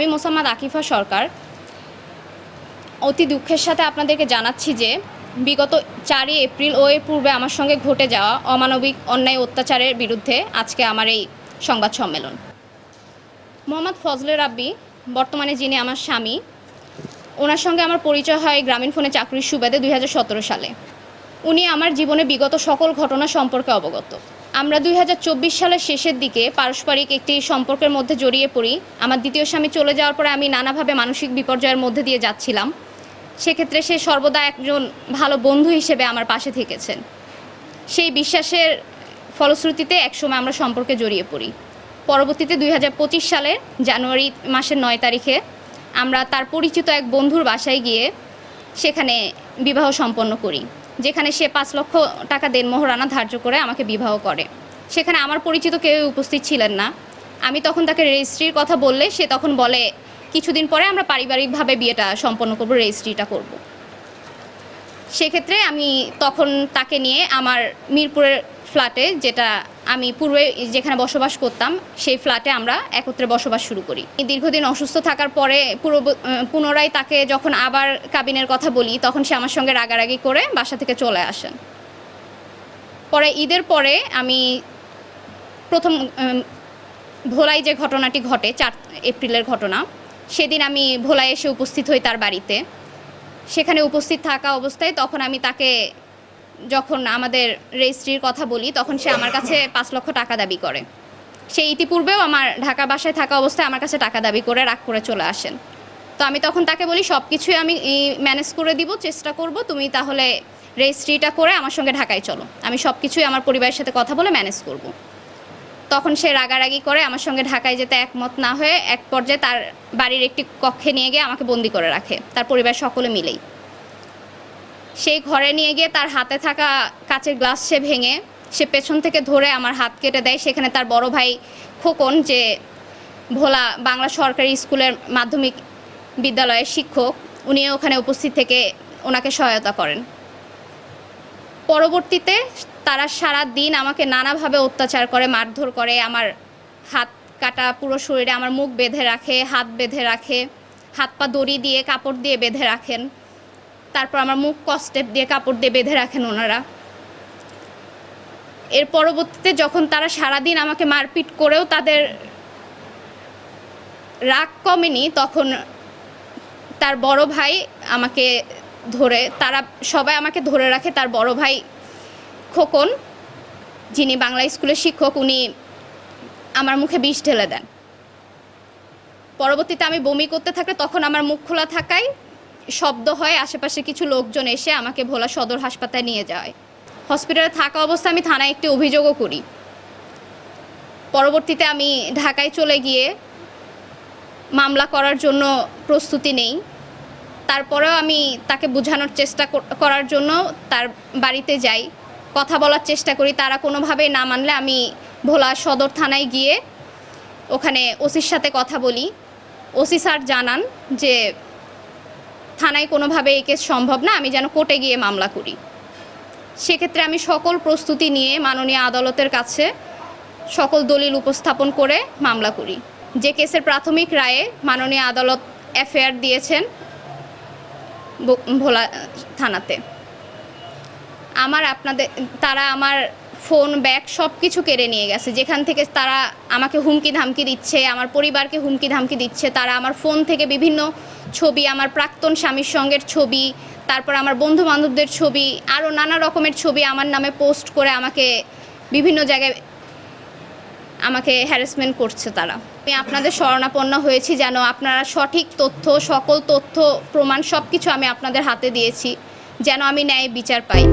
আমি মোসাম্মদ আকিফা সরকার অতি দুঃখের সাথে আপনাদেরকে জানাচ্ছি যে বিগত 4 এপ্রিল ও এর পূর্বে আমার সঙ্গে ঘটে যাওয়া অমানবিক অন্যায় অত্যাচারের বিরুদ্ধে আজকে আমার এই সংবাদ সম্মেলন। মোহাম্মদ ফজলে রাব্বি বর্তমানে যিনি আমার স্বামী, ওনার সঙ্গে আমার পরিচয় হয় গ্রামীণ ফোনে চাকরির সুবাদে 2017 সালে। উনি আমার জীবনে বিগত সকল ঘটনা সম্পর্কে অবগত। আমরা 2024 সালের শেষের দিকে পারস্পরিক একটি সম্পর্কের মধ্যে জড়িয়ে পড়ি। আমার দ্বিতীয় স্বামী চলে যাওয়ার পরে আমি নানাভাবে মানসিক বিপর্যয়ের মধ্যে দিয়ে যাচ্ছিলাম। সেক্ষেত্রে সে সর্বদা একজন ভালো বন্ধু হিসেবে আমার পাশে থেকেছেন। সেই বিশ্বাসের ফলশ্রুতিতে একসময় আমরা সম্পর্কে জড়িয়ে পড়ি। পরবর্তীতে 2025 সালের জানুয়ারি মাসের 9 তারিখে আমরা তার পরিচিত এক বন্ধুর বাসায় গিয়ে সেখানে বিবাহ সম্পন্ন করি, যেখানে সে 5 লক্ষ টাকা দেনমোহরানা ধার্য করে আমাকে বিবাহ করে। সেখানে আমার পরিচিত কেউ উপস্থিত ছিলেন না। আমি তখন তাকে রেজিস্ট্রির কথা বললে সে তখন বলে কিছুদিন পরে আমরা পারিবারিকভাবে বিয়েটা সম্পন্ন করব, রেজিস্ট্রিটা করব। সেক্ষেত্রে আমি তখন তাকে নিয়ে আমার মিরপুরের ফ্ল্যাটে, যেটা আমি পূর্বে যেখানে বসবাস করতাম, সেই ফ্ল্যাটে আমরা একত্রে বসবাস শুরু করি। দীর্ঘদিন অসুস্থ থাকার পরে পুনরায় তাকে যখন আবার কাবিনের কথা বলি, তখন সে আমার সঙ্গে রাগারাগি করে বাসা থেকে চলে আসেন। পরে ঈদের পরে আমি প্রথম ভোলায় যে ঘটনাটি ঘটে, 4 এপ্রিলের ঘটনা, সেদিন আমি ভোলায় এসে উপস্থিত হই তার বাড়িতে। সেখানে উপস্থিত থাকা অবস্থায় তখন আমি তাকে যখন আমাদের রেজিস্ট্রির কথা বলি, তখন সে আমার কাছে 5 লক্ষ টাকা দাবি করে। সে ইতিপূর্বেও আমার ঢাকা বাসায় থাকা অবস্থায় আমার কাছে টাকা দাবি করে রাগ করে চলে আসেন। তো আমি তখন তাকে বলি সব কিছুই আমি ম্যানেজ করে দিব, চেষ্টা করব, তুমি তাহলে রেজিস্ট্রিটা করে আমার সঙ্গে ঢাকায় চলো, আমি সব কিছুই আমার পরিবারের সাথে কথা বলে ম্যানেজ করব। তখন সে রাগারাগি করে আমার সঙ্গে ঢাকায় যেতে একমত না হয়ে এক পর্যায়ে তার বাড়ির একটি কক্ষে নিয়ে গিয়ে আমাকে বন্দি করে রাখে, তার পরিবার সকলে মিলেই। সেই ঘরে নিয়ে গিয়ে তার হাতে থাকা কাচের গ্লাস সে ভেঙে সে পেছন থেকে ধরে আমার হাত কেটে দেয়। সেখানে তার বড় ভাই খোকন, যে ভোলা বাংলা সরকারি স্কুলের মাধ্যমিক বিদ্যালয়ের শিক্ষক, উনি ওখানে উপস্থিত থেকে ওনাকে সহায়তা করেন। পরবর্তীতে তারা সারা দিন আমাকে নানাভাবে অত্যাচার করে, মারধর করে, আমার হাত কাটা পুরো শরীরে আমার মুখ বেঁধে রাখে, হাত বেঁধে রাখে, হাত পা দড়ি দিয়ে কাপড় দিয়ে বেঁধে রাখেন। তারপর আমার মুখ কস্টেপ দিয়ে কাপড় দিয়ে বেঁধে রাখেন ওনারা। এর পরবর্তীতে যখন তারা সারাদিন আমাকে মারপিট করেও তাদের রাগ কমেনি, তখন তার বড় ভাই আমাকে ধরে, তারা সবাই আমাকে ধরে রাখে। তার বড় ভাই খোকন, যিনি বাংলা স্কুলের শিক্ষক, উনি আমার মুখে বিষ ঢেলে দেন। পরবর্তীতে আমি বমি করতে থাকলে তখন আমার মুখ খোলা থাকায় শব্দ হয়, আশেপাশে কিছু লোকজন এসে আমাকে ভোলা সদর হাসপাতালে নিয়ে যায়। হসপিটালে থাকা অবস্থায় আমি থানায় একটি অভিযোগও করি। পরবর্তীতে আমি ঢাকায় চলে গিয়ে মামলা করার জন্য প্রস্তুতি নেই। তারপরেও আমি তাকে বোঝানোর চেষ্টা করার জন্য তার বাড়িতে যাই, কথা বলার চেষ্টা করি। তারা কোনোভাবেই না মানলে আমি ভোলা সদর থানায় গিয়ে ওখানে ওসির সাথে কথা বলি। ওসি স্যার জানান যে থানায় কোনোভাবে এই কেস সম্ভব না, আমি যেন কোর্টে গিয়ে মামলা করি। সেক্ষেত্রে আমি সকল প্রস্তুতি নিয়ে মাননীয় আদালতের কাছে সকল দলিল উপস্থাপন করে মামলা করি। যে কেসের প্রাথমিক রায়ে মাননীয় আদালত এফআইআর দিয়েছেন ভোলা থানাতে। তারা আমার ফোন, ব্যাগ সব কিছু কেড়ে নিয়ে গেছে, যেখান থেকে তারা আমাকে হুমকি ধামকি দিচ্ছে, আমার পরিবারকে হুমকি ধামকি দিচ্ছে। তারা আমার ফোন থেকে বিভিন্ন ছবি, আমার প্রাক্তন স্বামীর সঙ্গের ছবি, তারপর আমার বন্ধু বান্ধবদের ছবি, আরও নানা রকমের ছবি আমার নামে পোস্ট করে আমাকে বিভিন্ন জায়গায় আমাকে হ্যারাসমেন্ট করছে তারা। আমি আপনাদের শরণাপন্ন হয়েছি যেন আপনারা সঠিক তথ্য, সকল তথ্য প্রমাণ সব কিছু আমি আপনাদের হাতে দিয়েছি, যেন আমি ন্যায় বিচার পাই।